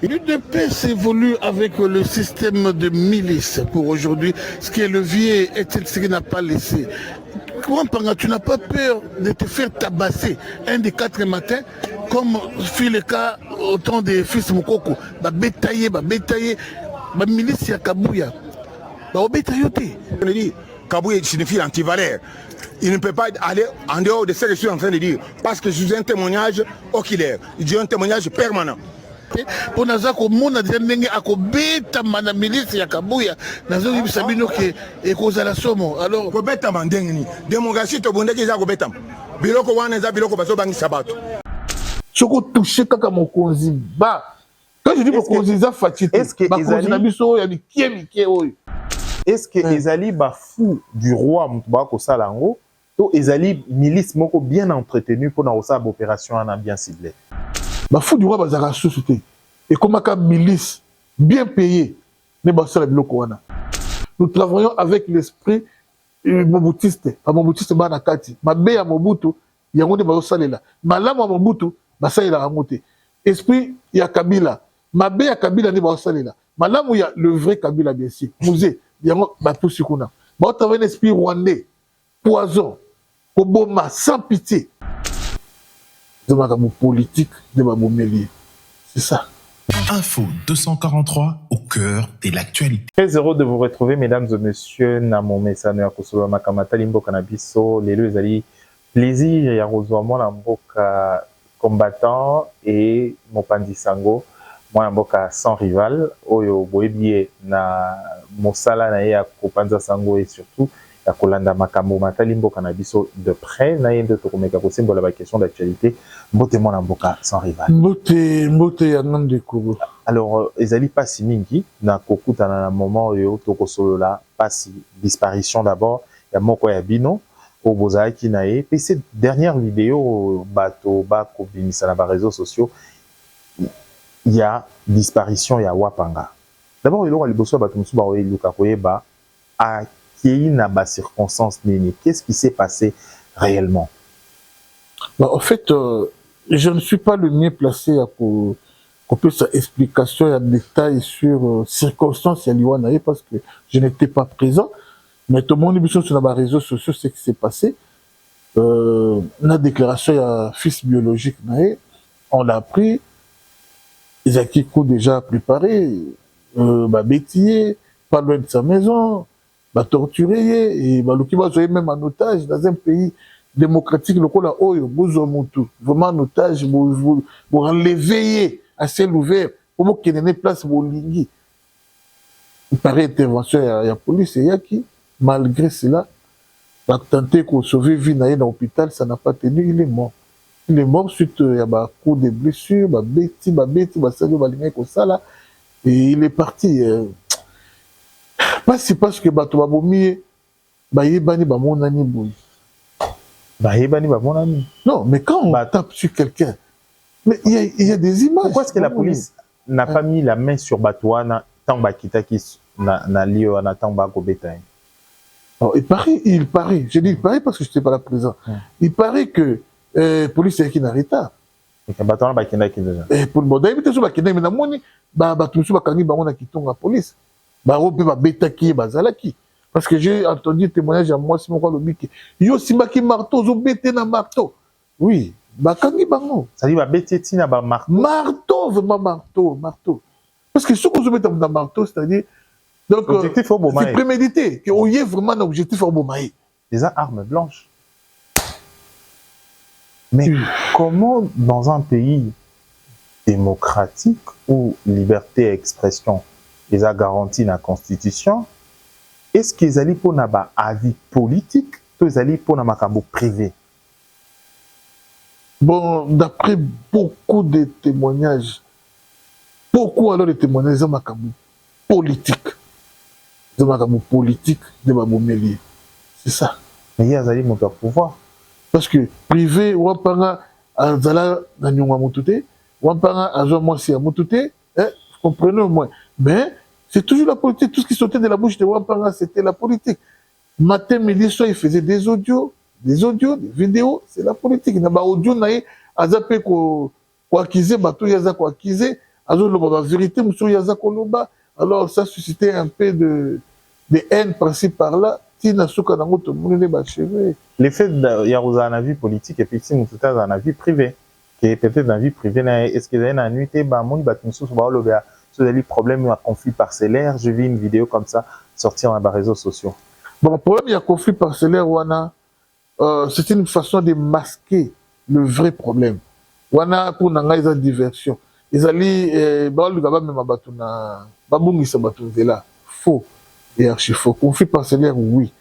L'UDPS évolue avec le système de milice pour aujourd'hui. Ce qui est levier est-il ce qui n'a pas laissé. Comment tu n'as pas peur de te faire tabasser un des 4 matins, comme fut le cas au temps des fils Mokoko. Bétaillé, milice ya Kabouya. Bétailloté. Kabouya signifie antivaleur. Il ne peut pas aller en dehors de ce que je suis en train de dire. Parce que je suis un témoignage oculaire. J'ai un témoignage permanent. Pour naza komona déjà ndenge akobeta mana milice ya Kabouya nazo yibisa bino ke ekozala somo alors kobeta mandenge ni démocratie to bondeki za kobeta biloko wana za biloko bazo bangisa bato soko toucher kaka mokonzi ba quand je dis mokonzi za fatité bakonzi na biso ya mikie oyo est-ce que ezali ba fou du roi mutba ko salango to ezali milice moko bien entretenu pour na osa opération en bien ciblé. Bah fou du roi bazara société et comme un milice bien payé mais basala biloko wana nous travaillons avec l'esprit mobutiste pas mobutiste bana kati mabe ya mobutu yango de bazosalela malamu ya mobutu basalela rangote esprit ya Kabila mabe ya Kabila ne bazosalela malamu ya le vrai Kabila bien sûr musée yango bapusi kuna ba travailler l'esprit rwandais poison koboma sans pitié de ma politique, de ma mélier. C'est ça. Info 243 au cœur de l'actualité. Très heureux de vous retrouver, mesdames et messieurs, na mon message à Kosovo Makamata Limbo Kanabiso, les deux alliés. Plaisir et à rejoindre la mboka combattant et Mopandi Sango, moi mboka sans rival, oyo boebié na mosala na ya Kopanza Sango et surtout ya kolanda makambo matalimbo kanabiso de près na yende to komeka ko simbola ba question d'actualité mbote mona mboka sans rival mbote ya ngande ko alors ezali pasi mingi na kokutana na moment yo to kosolola pasi disparition d'abord ya moko ya bino o bozaki na ye pe cette dernière vidéo bato ba ko bimisa na ba réseaux sociaux il y a disparition ya Wapanga d'abord iloko liboso bato musu ba oyeluka koyeba a circonstances, qu'est-ce qui s'est passé réellement? En fait, je ne suis pas le mieux placé pour faire sa explication et un détail sur circonstances Liwanae parce que je n'étais pas présent. Mais tout le monde est sur les réseaux sociaux, ce qui s'est passé. La déclaration il y a fils biologique, on l'a appris. Isaac Iko déjà préparé, bétier, pas loin de sa maison. Torturé et qui va jouer même en otage dans un pays démocratique le cola oyo bozomutu vraiment en otage pour enlever à ciel ouvert pour qu'il n'ait place pour lingi il paraît intervention il y a police et qui malgré cela va tenter de sauver vie dans l'hôpital ça n'a pas tenu il est mort suite il y a ba coup de blessures beti basago balinga ko sala et il est parti c'est parce que bato babomi bayebani bamonani boy bayebani bamonani non mais quand on tape sur quelqu'un mais il y a des images pourquoi est-ce que la police n'a pas mis la main sur Batouana tant bakitaki na lio na tant ba kobeta il paraît je dis il paraît parce que je n'étais pas là présent il paraît que police est qui n'arrête pas Batouana bakindaki déjà et pour le monde il sur bakindaki mais na moni bato sur bakangi bamona kitonga police parce que j'ai entendu témoignage à moi, c'est mon lobby. Yo simbaki marteau, zo bete na marteau. Oui, bakangi bango. Ça dit ba bete tina ba marteau. Marteau, vraiment marteau. Parce que ce qu'on se met dans marteau, c'est-à-dire donc c'est prémédité, que on y est vraiment un objectif au Bomaï. Des armes blanches. Mais comment dans un pays démocratique où liberté d'expression les a garanti la Constitution, est-ce qu'ils allaient pour un avis politique ou ils allaient pour un makambo privé? Bon, d'après beaucoup de témoignages, de témoignages de makambo politique. De makambo politique, de makambo mélier. C'est ça. Mais il y a un pouvoir. Parce que privé, Wapanga, Azala, Nanyonga Moutouté, Wapanga, Azwa Mwasi Moutouté, comprenez au moins. Mais c'est toujours la politique. Tout ce qui sortait de la bouche de Wapanga, c'était la politique. Matin, midi, soir, il faisait des audios, des vidéos, c'est la politique. Il y a des audios, il y a des acquisés, il y a des acquisés, la vérité, monsieur Yazakoloba. Alors, ça suscitait un peu de haine par-ci par-là. L'effet de Yarouza dans la vie politique, effectivement, tout à dans la vie privée. Qui est peut-être dans la vie privée, est-ce qu'il y a une nuit, des problèmes, un conflit parcellaire? Je vis une vidéo comme ça sortir dans les réseaux sociaux. Bon, le problème, il y a conflit parcellaire, c'est une façon de masquer le vrai problème. Wana pour nanga ils ont diversion. Ils allaient faux et archi faux. Conflit parcellaire, oui,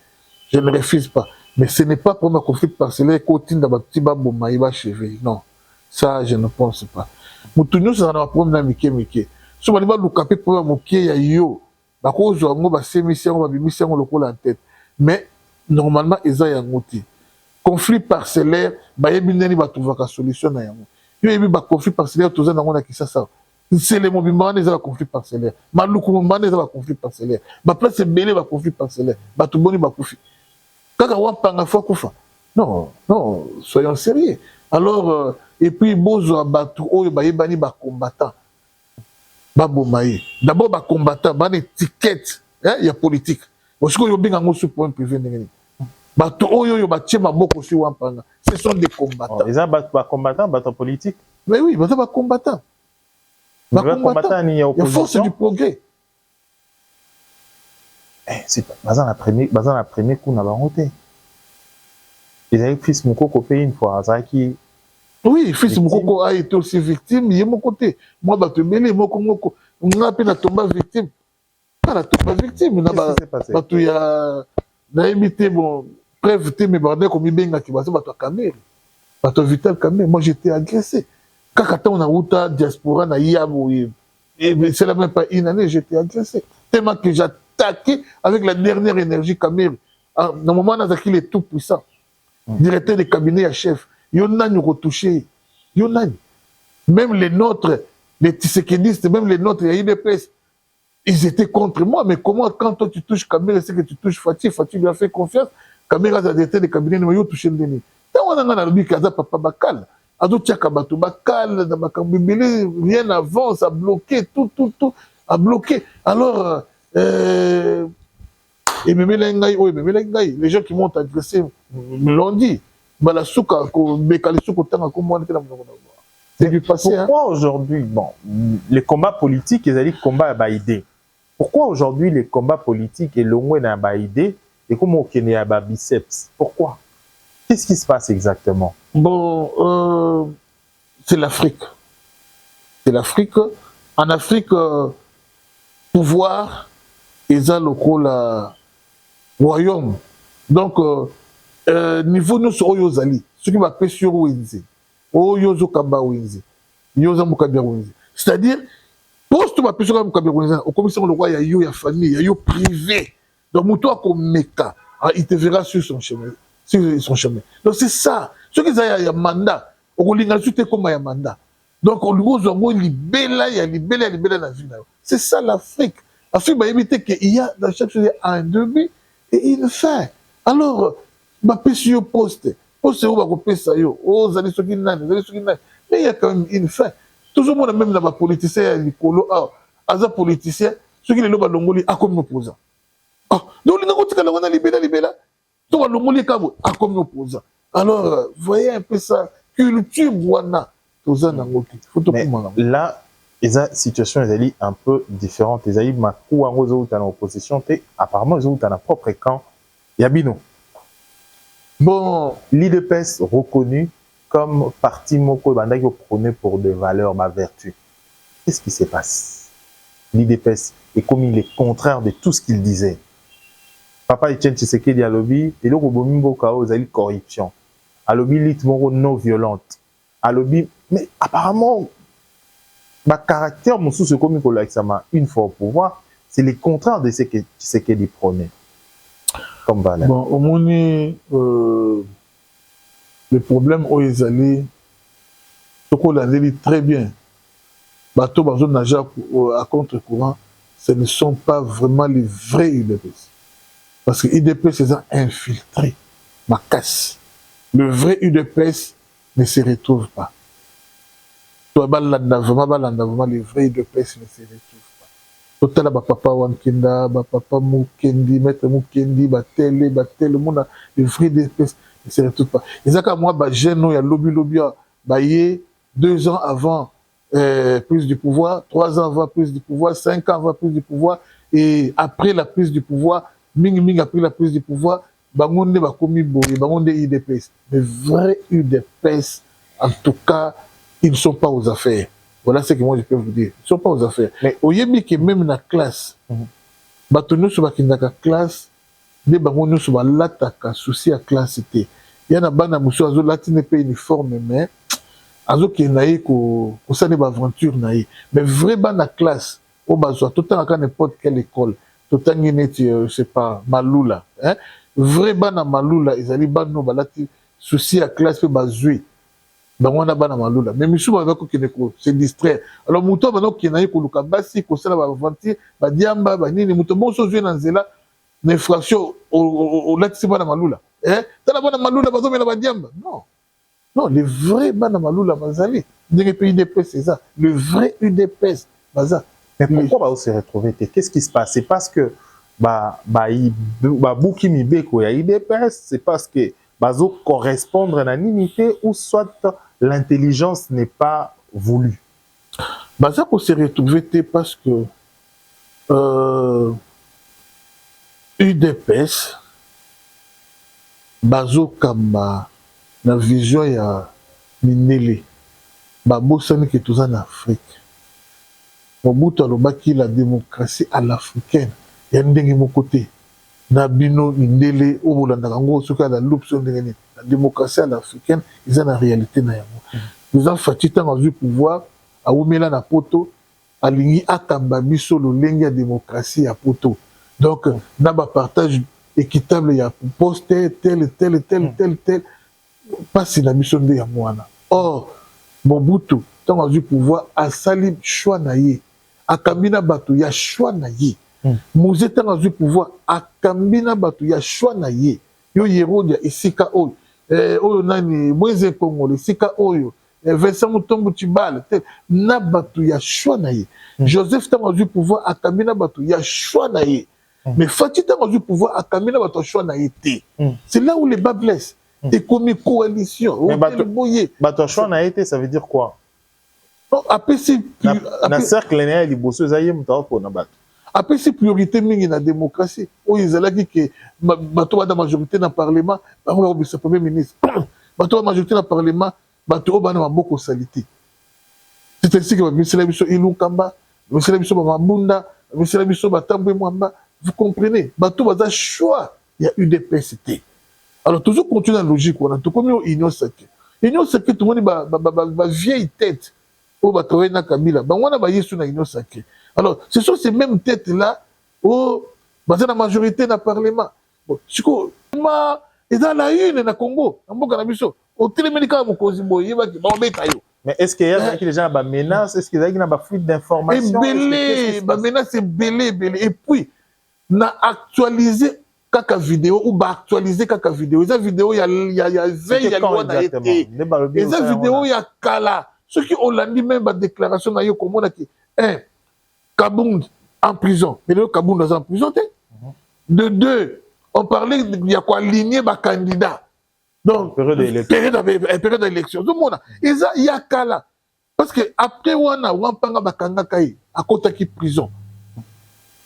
je ne refuse pas. Mais ce n'est pas pour un conflit parcellaire qu'au-dessus d'un petit babou maïba chevé. Non, ça je ne pense pas. Moutounio ça n'a pas problème mike. Si on va nous caper pour un moqué ya yo, bah cause on va s'émission, on va bimisser on le colle en tête. Mais normalement ils ont un outil. Conflit parcellaire, bah yebineni va trouver la solution na yango. Yo yebi ba conflit parcellaire tous en on a qui ça. C'est les mouvements des conflits parcellaires. Maluku mouvement des conflits parcellaires. Ba place belé ba conflit parcellaire. Ba tout boni ba kufi. Kaka wa panga fo kufa. Non, non, soyons sérieux. Alors et puis bozo abatu oyo ba yebani ba combattant. Ba bomaye. D'abord ba combattant, ba étiquette, hein, il y a politique. Parce que yo binga ngo sur point privé ngeni. Ba to oyo yo ba tchema boko sur wa panga. Ce sont des combattants. Les ba combattants, ba politique. Mais oui, ba combattants. Il y a force du progrès. C'est pas dans la première coup, on a voté. Il a écrit ce Moukoko payé une fois. Oui, fils Moukoko a été aussi victime. Il est mon côté. Moi, je suis mêlé. On a peine à tomber victime. Pas la tomber victime. Qu'est-ce qui s'est passé? Il y a imité mon preuve, mais bordel comme il benga qui va se battre à Camer. Battre Vital Camer. Moi, j'étais agressé. Quand on a eu diaspora, c'est la même pas une année, j'étais agressé. Tellement que j'ai attaqué avec la dernière énergie Camer. Dans le moment où il est tout puissant, directeur des cabinets à chef, il y en a nous retouché. Il y en a. Même les nôtres, les tisséquédistes, même les nôtres, il y a eu des presses. Ils étaient contre moi, mais comment, quand toi tu touches Camer, c'est que tu touches Fatih, Fatih lui a fait confiance, Camer a directeur des cabinets, il a touché le déni. Tant on a dit qu'il y a papa Bakal. Ado tchaka bato bakal da bakambibili rien avance a bloqué tout a bloqué alors les gens qui m'ont agressé me l'ont dit bala souka ko bekali souko tanga ko mo na c'est du passé. Pourquoi aujourd'hui bon les combats politiques ils allaient combat à baïdé. Pourquoi aujourd'hui les combats politiques et l'ongwe na baïdé et comment au Kenya ba biceps? Pourquoi? Qu'est-ce qui se passe exactement? Bon, c'est l'Afrique. C'est l'Afrique. En Afrique, pouvoir, ils ont le royaume. Donc, niveau nous sur Oyozali, ce qui va payer sur Winzi, Oyozo Kamba Winzi, Yoza Mukabia Winzi. C'est-à-dire, poste ma payer sur Mukabia Winzi, au commission le roi, il y a famille, il y a privé. Donc, Moutoua comme Meka, il te verra sur son chemin. Sur son chemin. Donc c'est ça. Ce qui est un mandat, on a comme un mandat. Donc on lui libérer la vie. C'est ça l'Afrique. L'Afrique va éviter qu'il y a dans chaque chose un début et une fin. Alors, ma sur poste où va couper ça yo. Oh, vous allez ce qui n'a, mais il y a quand même une fin. Tout le monde même dans ma politicien, Nicolo, as politicien, ceux qui les lobes à l'ongoli a comme opposant. Ah, donc on a libéré. Comme opposant. Alors, voyez un peu ça, culture wana. Là, la situation est un peu différente. Les aïe makou en rose en opposition, apparemment ils ont un propre camp. Yabino. Bon, l'IDPS reconnu comme parti moko banda qui prôné pour des valeurs, ma vertu. Qu'est-ce qui se passe? L'IDPS est comme il est contraire de tout ce qu'il disait. Papa Etienne Tshisekedi a lobby, et le Robomimbo Kao a eu corruption. A lobby litmoro non violente. A lobby, mais apparemment, ma caractère, mon sous ce comme une fois au pouvoir, c'est le contraire de ce que Tshisekedi prônait. Comme valeur. Bon, au moins, le problème où ils allaient, ce qu'on a dit très bien, bateau, bateau, nager à contre-courant, ce ne sont pas vraiment les vrais UDPS. Parce que l'UDPS, c'est un infiltré, ma casse. Le vrai UDPS ne se retrouve pas. vraiment les vrais UDPS ne se retrouvent pas. Total papa Wankenda, papa Mukendi, maître Mukendi, batele, le monde les vrais UDPS ne se retrouvent pas. Et ça quand moi jeune il y a lobby baillé 2 ans avant prise du pouvoir, 3 ans avant prise du pouvoir, 5 ans avant prise du pouvoir et après la prise du pouvoir, Ming après la prise du pouvoir, bangonde bakomi boye, bangonde UDPS. Les vrais UDPS en tout cas ils ne sont pas aux affaires. Voilà ce que moi je peux vous dire. Ils ne sont pas aux affaires. Mais au Yémi qui même dans la classe, nous sommes dans la classe, des bangones nous sommes l'attaque, souci à classe. Il y a un ban à monsieur Azo latine pas uniforme, mais Azo qui est naïf, qu'on s'en est aventure naïf. Mais vraiment dans la classe, au bazoa, tout le temps à n'importe quelle école, tout le temps je sais pas, Maloula. Vraiment dans Maloula, ils allaient ban nous balati souci à classe pe bazoué. On a bana malula mais misu ba ko kine ko se distraire alors muto ba no kina ko luka basi ko sala ba vanti ba diamba ba nini muto bon so na nzela na infraction au lati bana malula tala bana malula ba zo mela ba diamba non les vrais bana malula bazali dans les pays UDPS c'est ça le vrai UDPS baza. Mais pourquoi ba se retrouver qu'est-ce qui se passe? C'est parce que Bouki Mibeko ya UDPS, c'est parce que bazo correspondre à l'unité ou soit l'intelligence n'est pas voulue. Ça pour se retrouver parce que UDPS bazo kamba na vision ya minele babosani ke toza na Afrique. Mobutu alobaki la démocratie à l'africaine ya ndenge moko te. Na bino indele obolanda kango soka la l'option de la démocratie à l'africaine ils ont la réalité na yango nous avons fait tant du pouvoir a umela na poto alingi akamba biso lolenge ya démocratie à poto donc na ba partage équitable ya poste tel pas si la mission de ya mwana or Mobutu tant du pouvoir a sali choix na ye akambina bato ya choix na ye Mouzé dans le pouvoir a kambina batu ya choix na ye yo yerodia esika oyo oyo nani Moïse Kongo esika oyo Vincent Mutombo Tibal na batu ya choix na ye Joseph dans le pouvoir a kambina batu ya choix na ye mais Fati dans le pouvoir a kambina batu choix na ye te c'est là où les bas blessent et comme coalition batu choix na ye te ça veut dire quoi après c'est na cercle né liboso zaye mutawa pona batu. Après, c'est priorité mingi na démocratie. Oh, ils ont dit que bateau a la majorité dans le Parlement, c'est le Premier ministre. Bateau a la majorité dans le Parlement, bateau a beaucoup salité. C'est ainsi que M. Labiso Ilou Kamba, M. Labiso Mabunda, M. Labiso Batambwe Mwamba, vous comprenez? Bateau a choix, il y a eu des PCT. Alors, toujours continuer la logique, on a tout comme l'Union sacrée. L'Union sacrée, tout le monde a vieille tête. Oh, bateau a Kabila, on a baillé sur l'Union sacrée. Alors, ce sont ces mêmes têtes-là où la majorité dans le Parlement. Bon, et dans la une, dans le Congo, au télémédical, mais est-ce qu'il y a des gens qui menacent? Est-ce qu'il y a des fuites d'informations? Menace belé. Et puis, on a actualisé quelques vidéos ou actualisé quelques vidéos. Les vidéos, il y a veille, il y a loi d'ailleurs. Les vidéos, il y a Kala. Ceux qui ont dit même la déclaration, comme on a dit, Kabound en prison. Mais le Kabound est en prison. De deux, on parlait il y a quoi aligner ma candidat. Donc, période d'élection. Donc, il y a Kala. Parce que après, on a Wampanga Bakanga Kai, à côté qui prison.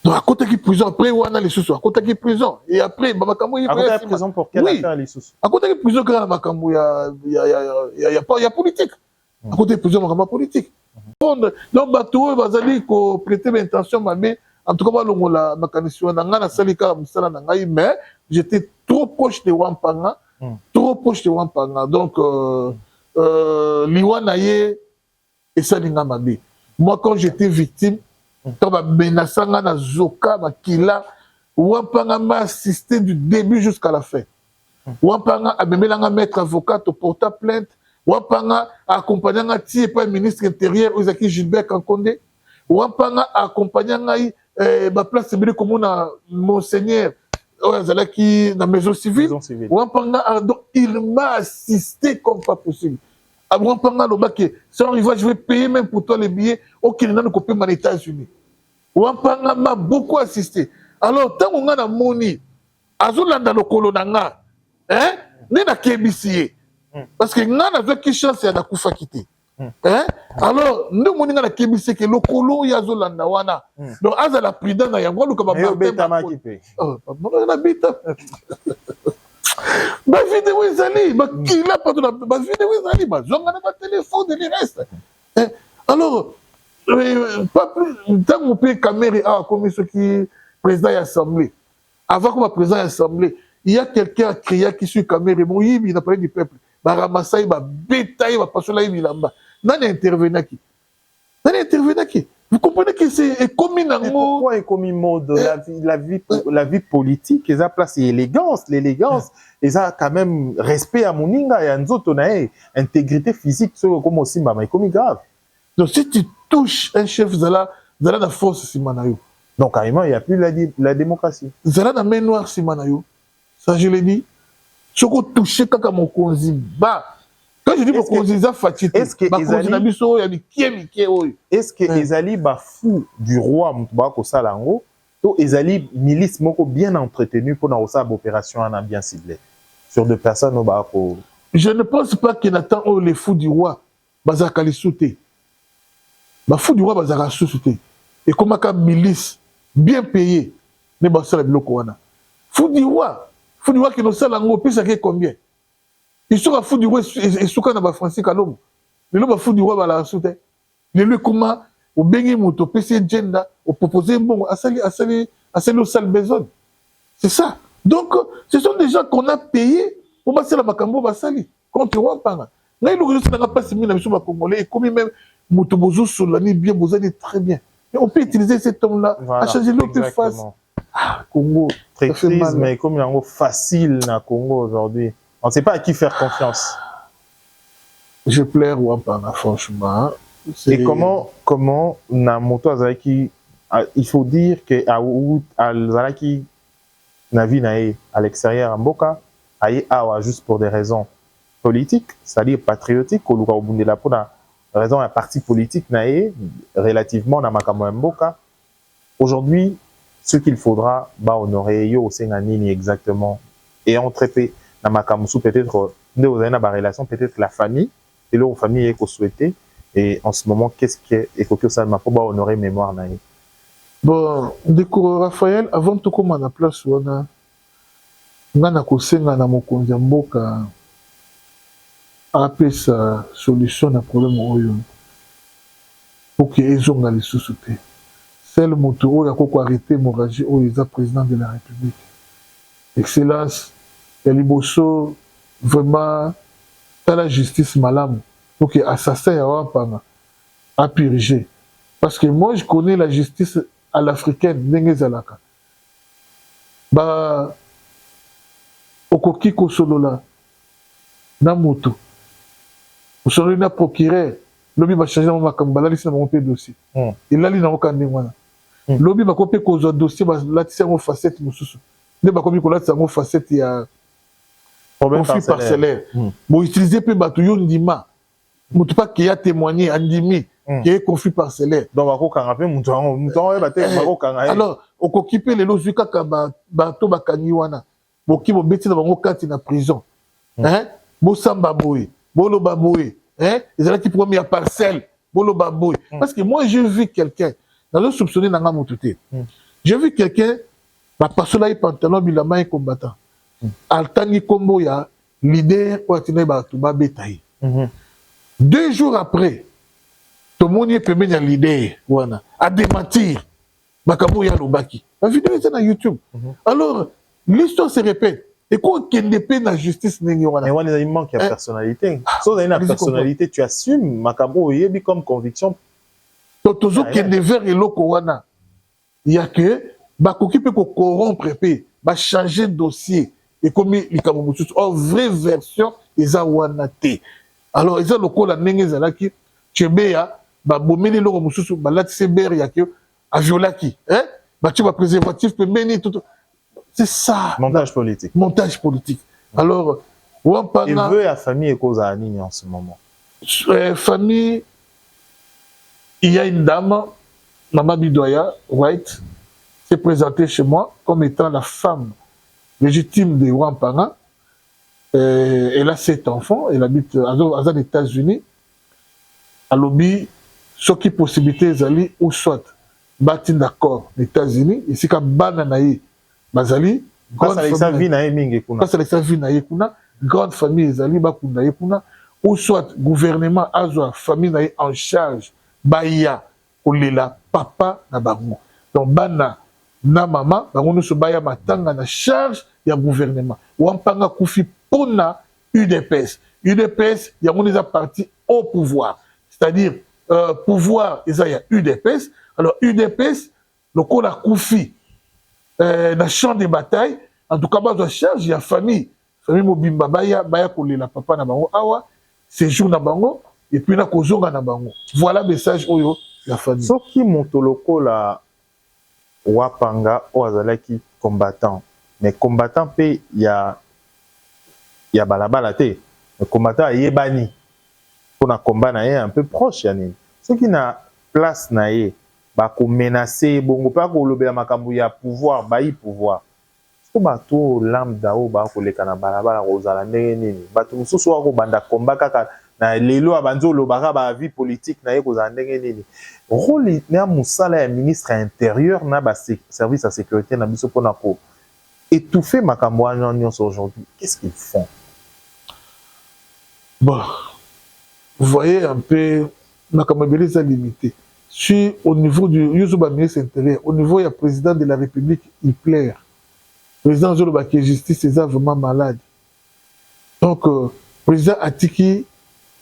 Donc, à côté qui prison, après, on a les sous, à côté qui prison. Et après, Bamakamou, il y a prison pour quelle affaire les sous? À côté qui prison, quand Bamakamou, il y a politique. À côté de prison, il y a politique. Donc, bateau, bazali ko prêter l'intention, mais en tout cas, mais j'étais trop proche de Wampanga, Donc, Liwanaye et Salinga Mabe. Moi, quand j'étais victime, quand ma menacanga na Zoka, ma Kila, Wampanga m'a assisté du début jusqu'à la fin. Wampanga a même la maître avocat au porta plainte. Wampanga a accompagné le ministre intérieur Ozaki Gilbert Kankonde. Wampanga a accompagné la place de comme Monseigneur Ozalaki dans la maison civile. Wampanga il m'a assisté comme pas possible. Wampanga lobaki, sans rival, je vais payer même pour toi les billets. Ok, nous avons copié aux États-Unis. Wampanga m'a beaucoup assisté. Alors, tant qu'on a la moni, azolanda lokolo nanga, hein, n'est na kebisiye. Parce que nga na qui chance ya na kufa kité. Hein? Alors, nous moni na kebisiye que lokolo ya azolanda wana. Donc, azala prudent na yango luka ba beta kipe. Oh, pardon, na bita. Ba vidéo ezali, ba kila pardon, ba vidéo ezali, ba zonga na ba téléphone de reste. Alors, pas plus tant qu'on peut caméra comme ce qui président de l'Assemblée. Avant qu'on président de l'Assemblée, il y a quelqu'un qui a crié qui suit caméra, il n'a pas du peuple. Il a ramassé, il a bétaillé, il a passé là, il a là. Il a intervenu qui. Vous comprenez que c'est comme une pourquoi est comme une mode la vie politique, ils ont place élégance, l'élégance, ils ont quand même respect à Moninga et à nous autres, intégrité physique, comme aussi, mais comme grave. Donc si tu touches un chef, Zala la force Simanayo. Donc carrément, il n'y a plus la démocratie. Zala la main noire Simanayo. Ça je l'ai dit. Si on touche kaka mon konzi, bah. Quand je dis mon konzi, ça fatigue. Est-ce que Ezali bafou du roi Moutouba Salango, ou Ezali milice moko bien entretenu pour dans sa opération en bien ciblé sur deux personnes au Bako? Je ne pense pas qu'il attend les fous du roi Bazakali Souté. Ma fou du roi Bazara Souté. Et comme un milice bien payé, ne basa la biloko wana. Fou du roi qui nous sert l'ango, puis ça fait combien? Ils sont à fou du roi et souka na ba Francis Kalom. Les loba fou du roi Bazara Souté. Les lieux comment au bengi moto PC gender au proposer bon asali au sale besoin. C'est ça. Donc ce sont des gens qu'on a payés pour passer la makambo basali. Quand tu vois pas. Là il aurait pas si mis sur congolais et comme même moto bozo solani bien bozani très bien. Et on peut utiliser cet homme-là à changer l'autre face. Ah, Congo. Très triste, mais comme il y a un facile na Congo aujourd'hui. On ne sait pas à qui faire confiance. Je plaire Wampana, franchement. Et comment na moto Azaki, il faut dire que Azaki na vie nae à l'extérieur en Boka, aye awa juste pour des raisons politiques, c'est-à-dire patriotiques, ou la pour raison un parti politique nae relativement na makamo Mboka. Aujourd'hui, ce qu'il faudra honorer yo au Sénanini exactement et entreper na makamusu peut-être ne vous avez une relation peut-être la famille et leur famille est souhaité et en ce moment qu'est-ce que ça m'a pas honorer mémoire nae. Bon, découvre Raphaël avant tout comme na place wana ngana ko senga na mokonzi Mboka appeler sa solution à problème oyo pour que ezonga les sous-souté. C'est le moto oyo akoko arrêter Moraji oyo est président de la République. Excellence, Eliboso vraiment dans la justice malamu pour que assassin ya Wampanga a purgé. Parce que moi je connais la justice à l'africaine ndenge zalaka. Ba okoki ko solola na moto. Aujourd'hui, na procureur, lobby va changer mon makambala, lisi na mon dossier. Il a li na okande wana. Lobby va kopé ko dossier ba latisa mo facette mususu. Ne ba komi ko latisa mo facette ya conflit parcellaire. Bon utiliser pe batu yo ndima. Mutu pa ki a témoigné andimi qui est conflit parcellaire. Donc ba ko kanga pe mutu ba te ba ko kanga. Alors, okokipe le lozu kaka bato bakangi wana. Boki bo beti na bango kati na prison. Hein? Bo samba boy. Bolo baboué, hein? Ils allaient qui pourraient mettre parcelle, bolo baboué. Parce que moi, j'ai vu quelqu'un, dans le soupçonné dans mon touté. J'ai vu quelqu'un, ma personne là, pantalon, il a main combattant. Altani Kombo, ya leader, ou atine ba bétail. 2 jours après, tout le monde peut mettre un leader, wana, à démentir, Makambo ya Lobaki. La vidéo est sur YouTube. Alors, l'histoire se répète. Et quoi qu'il n'est pas dans la justice, mais il manque de personnalité. Si tu as une personnalité, tu assumes Makambo Yebi comme conviction. Toujours qu'il ne vers et l'Okowana. Il y a que, Bakoki peut corrompre, va changer de dossier. Et comme il y a une vraie version, ils ont Wanate. Alors, ils ont le col à Nengezalaki, Tchébéa, Bomeni Loro Moussou, Balatseber, Yaki, Aviolaki. Tu vas préservatif, peut mener tout. C'est ça. Montage politique. Montage politique. Alors, il veut la famille et cause à Anine en ce moment. Famille, il y a une dame, Maman Bidoya White, s'est présentée chez moi comme étant la femme légitime de Wampanga. Elle a 7 enfants, elle habite aux États-Unis. À l'objet, ce qui possibilité d'aller ou soit bâti d'accord aux États-Unis, ici quand Bananaï, Bazali, grande famille Ezali, Bakundaï, ou soit gouvernement Azwa, famille en charge, Baya, Olela, papa, na bango. Donc, Bana, na maman, bango nous se baya matanga na charge, il y a gouvernement. Wampanga Koufi Pona, UDPS. UDPS, il y a un parti au pouvoir. C'est-à-dire, pouvoir, il y a UDPS. Alors, UDPS, le coup la Koufi, dans le champ de bataille, en tout cas, dans la charge, il y a famille. Famille Mobimba, Baya, Kolela, papa, na bango, awa, séjour na bango, et puis na kozonga na bango. Voilà le message oyo, la famille. Ce qui montoloko la Wapanga, Oazalaki combattant. Mais combattant, il y a balabala te. Le combattant est bani. Pour un combat un peu proche, yani. Ce qui n'a place naé, bah qu'on menacer, bon pas qu'on lobé la makambu ya pouvoir, bah y pouvoir. Ce bateau lambda ou bah qu'on les cana balabala rosala nini. Bateau sous soit qu'on banda combat kaka na lelo abanzo lobara ba vie politique naé rosala nini. Rôle na musala ya ministre intérieur na ba service à sécurité na biso pona ko étouffer makambu aujourd'hui. Qu'est-ce qu'ils font? Bon, vous voyez un peu, ma camarade limité. Si au niveau du Yuzuba ministre intérieur, au niveau du président de la République, il plaît. Le président Zoloba qui est justice, c'est vraiment malade. Donc, président Atiki,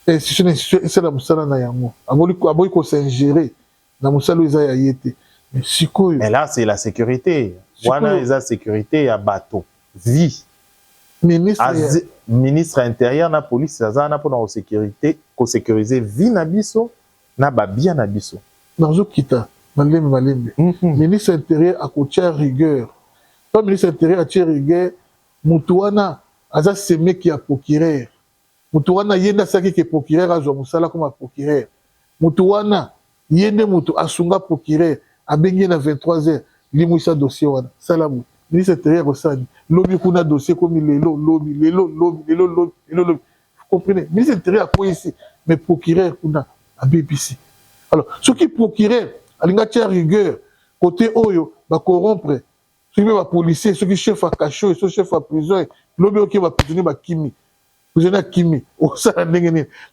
c'est la Moussala Nayango. Aboy ko s'ingérer, la Moussala Isa Yayete. Mais là, c'est la sécurité. Voilà, la sécurité à bateau. Vie. Ministre intérieur na police ça na pour la sécurité ko sécuriser vie na biso na babia na biso nazo kita malembe ministre intérieur a coacher rigueur pas ministre intérieur a tirer rigueur mutuana aza semé qui a procureur mutuana yenda saki ke procureur azo musala comme procureur mutuana yende mutu asunga procureur abengi na 23h limwisa dossier wana salamu ministre intérieur osani lobi kuna dossier comme lelo. Vous comprenez? Ministre intérieur à quoi ici? Mais procureur kuna à BBC. Alors, ce qui procureur, à l'ingatière rigueur, côté Oyo, va corrompre, ceux qui va policier, ceux qui chef à cachot, ceux qui chef à prison, lobi qui va prisonnier va Kimi. Prisonnier Kimi.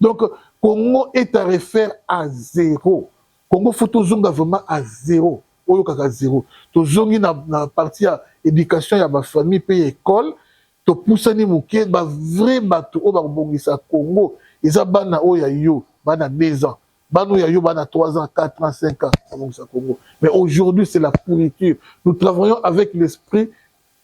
Donc, Congo est à refaire à zéro. Congo faut toujours vraiment à zéro. Oyo kaka zéro. To zongi na partie à éducation ya ba famille paye école, to poussani muke ba vrai bato o ba bongisa Congo, eza bana o ya yo, bana 2 ans. Bana ya yo bana 3 ans, 4 ans, 5 ans bongisa Congo. Mais aujourd'hui c'est la pourriture. Nous travaillons avec l'esprit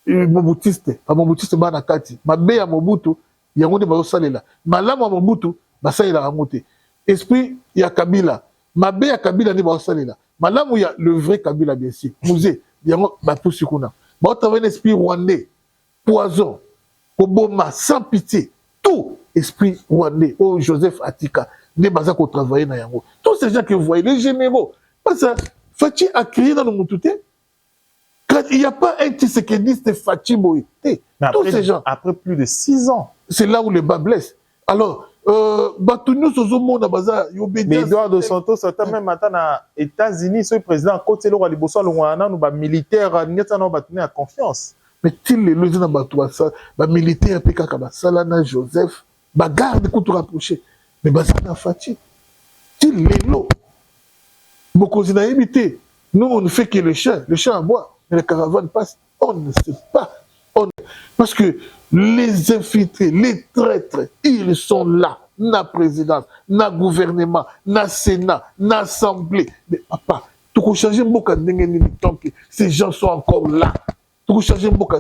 mobutiste. Ba mobutiste bana kati. Mabe ya Mobutu, yango de ba salela. Malamu ya Mobutu, ba salela ramote. Esprit ya Kabila. Mabe ya Kabila ni ba salela. Madame, il y a le vrai Kabila, bien sûr. Musée, il y a tout ce qu'on a. Bon, tu as un esprit rwandais, poison, Obama, sans pitié, tout esprit rwandais, oh Joseph Atika, les bazars qu'on travaille dans Yango. Tous ces gens que vous voyez, les généraux, parce que Fachi a crié dans le Moutouté. Quand il n'y a pas un tissékédiste Fachi Boy. Tous ces gens. Après plus de 6 ans. C'est là où le bas blesse. Alors, mais Edouard de Santos, même maintenant, aux États-Unis, ce président, côté le roi Liboso, nous militaires, nous avons confiance. Mais il est le ça, militaire, Salana Joseph, garde pour te rapprocher. Mais Bazana Fati, il est là. Nous, on ne fait que le champ à bois, mais les caravanes passent, on ne sait pas. Parce que les infiltrés, les traîtres, ils sont là. Na présidence, na gouvernement, na sénat, na assemblée. Mais papa, tu peux changer beaucoup tant que ces gens sont encore là. Tu peux changer beaucoup.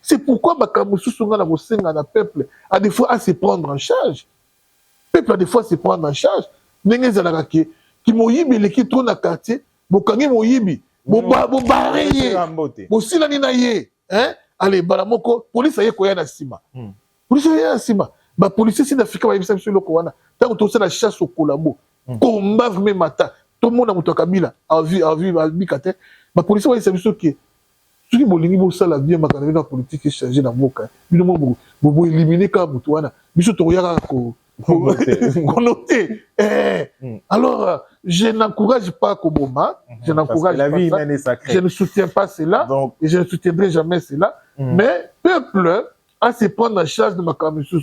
C'est pourquoi Bakamusu Sunga na Bosenga na peuple a des fois à se prendre en charge. Peuple a des fois à se prendre en charge. Nengue Zalakake, qui moyibi les qui tourne à quartier, Bokangi moyibi, Bobareye, Bosilani na ye, hein? Allez, Balamoko, police aye koya na sima. Police aye na sima. ba policier si d'Afrique ba yebisa biso loko wana tant que la chasse au collabo combat vraiment mata tout le monde a muto Kabila a vu bikate ba policier ba yebisa biso que soki bolingi bosala bien makambo na politique changer na mboka bino mo bo éliminer ka muto wana biso to yaka ko noter. Alors je n'encourage pas Koboma, je n'encourage la vie pas humaine est ça. sacrée. Je ne soutiens pas cela. Donc, et je ne soutiendrai jamais cela. Mais peuple à se prendre en charge de ma commission.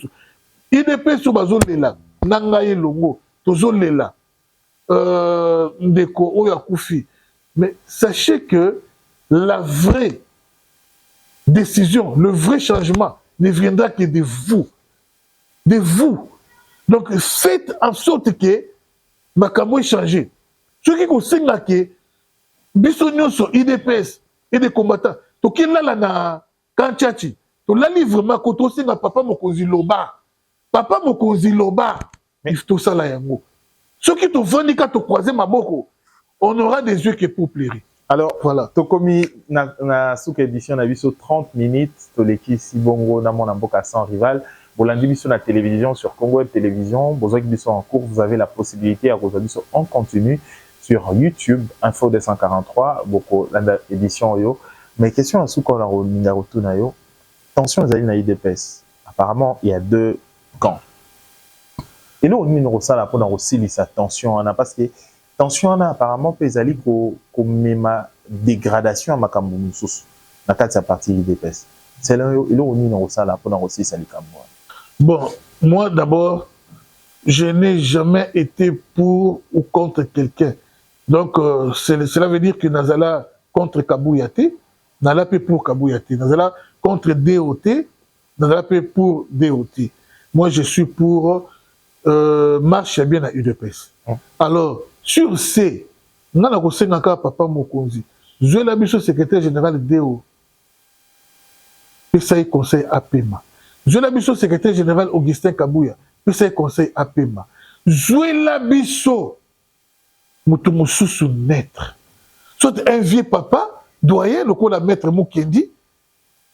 Il ne peut sur Bazo Lela, Nangaye Longo, Tozo Lela, Ndeko Oyakoufi. Mais sachez que la vraie décision, le vrai changement ne viendra que de vous. De vous. Donc faites en sorte que Makambo ait changé. Ce qui concerne là que Bissonion sur IDPS et des combattants, to qui là na Kanchachi, to là vraiment quand on sait papa Mokonzi Loba, papa Mokonzi Loba, il faut ça là yango. Ce qui te vendent quand tu croises Maboko, on aura des yeux qui pour plaire. Alors voilà. Tokomi na souk édition na biso 30 minutes to leki si bongo na mon mboka sans rival. Bolandi biso na télévision sur Congo Web Télévision, Bozok biso en cours, vous avez la possibilité à rejoindre biso en continu sur YouTube Info 243 boko la édition yo. Mais question à souko la rolinga rotuna yo. Tension zali na IDPS. Apparemment, il y a deux camps. Et là on mine rosala pour dans aussi sa tension on a parce que tension on a apparemment pesali ko mema dégradation à makambo mususu. Na kati sa partie IDPS. C'est là où on mine rosala pour dans aussi sa likambo. Bon, moi d'abord, je n'ai jamais été pour ou contre quelqu'un. Donc, cela veut dire que Nazala contre Kabouyate, Nazala peut pour Kabouyate, Nazala contre DOT, Nazala peut pour DOT. Moi, je suis pour marche bien à UDPS. Alors, sur C, nous avons Papa Mokonzi, je l'ai mis au secrétaire général DO, PSA conseil APEMA. Je l'ai mis au secrétaire général Augustin Kabouya, PSA conseil APEMA. Je l'ai mis au Moutoumoussou naître. Soit un vieux papa, doyen, le coup la maître Moukendi,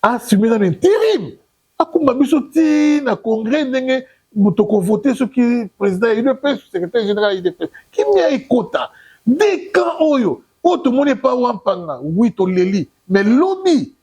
a assumé dans l'intérim. A kumba biso ti na congrès ndenge mutoko voter ce qui président UDPS, secrétaire général UDPS. Qui m'a écouté? Dès quand oyo, tout le monde n'est pas wampanga, oui to leli, mais lobby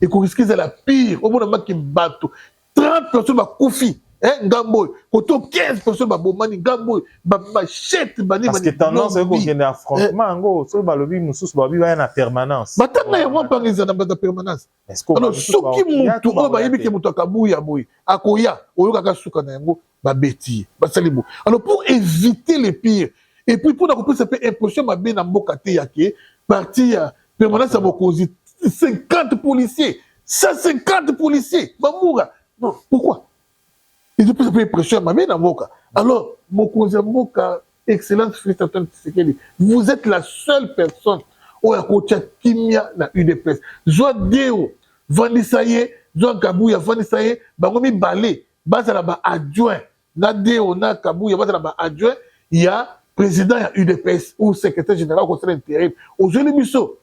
et qu'on risque la pire. Au moment où qui bateau, 30 personnes va koufi. Gamboy, koto 15 personnes ba bomani Gamboy, ba machette bani. Parce que tendance c'est qu'on gagne affrontement ngo, so ba lobby mususu ba bi ba na permanence. Batanga ya wampanga za na permanence. Alors soki mutu o ba yebi ke mutu akabuya boy, akoya, oyo kaka suka na yango ba beti, ba salibo. Alors pour éviter les pires et puis pour na ça peut impression ma bien na mboka te yake, parti ya permanence à Mokozi 50 policiers, 150 policiers, Mamoura. Non, pourquoi? Et depuis, ça peut pression à ma main dans Moka. Alors, Mokonzi Moka, excellente félicitations, vous êtes la seule personne où il y a Kimia dans UDPS. Zoa Deo, Vanisaye, Zoa Kabouya, Vanisaye, Baromi Balé, Bazalaba adjoint, na Deo, na Kabouya, Bazalaba adjoint, il y a président de UDPS ou secrétaire général au conseil intérim. Aujourd'hui, Misso,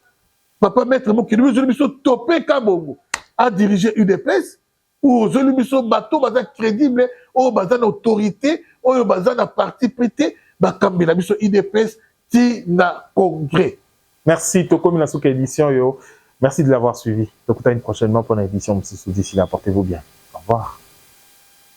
Papa Maître Mokinou, aujourd'hui, Misso, Topé Kabongo, a dirigé UDPS. Ou aujourd'hui, Misso, bateau, bazan crédible, ou bazan autorité, ou bazan parti prêté, bakambela Misso IDPS, ti na congrès. Merci, Tokomi Nasuke édition, yo. Merci de l'avoir suivi. Donc, on une prochainement pour une édition. D'ici là, portez-vous bien. Au revoir.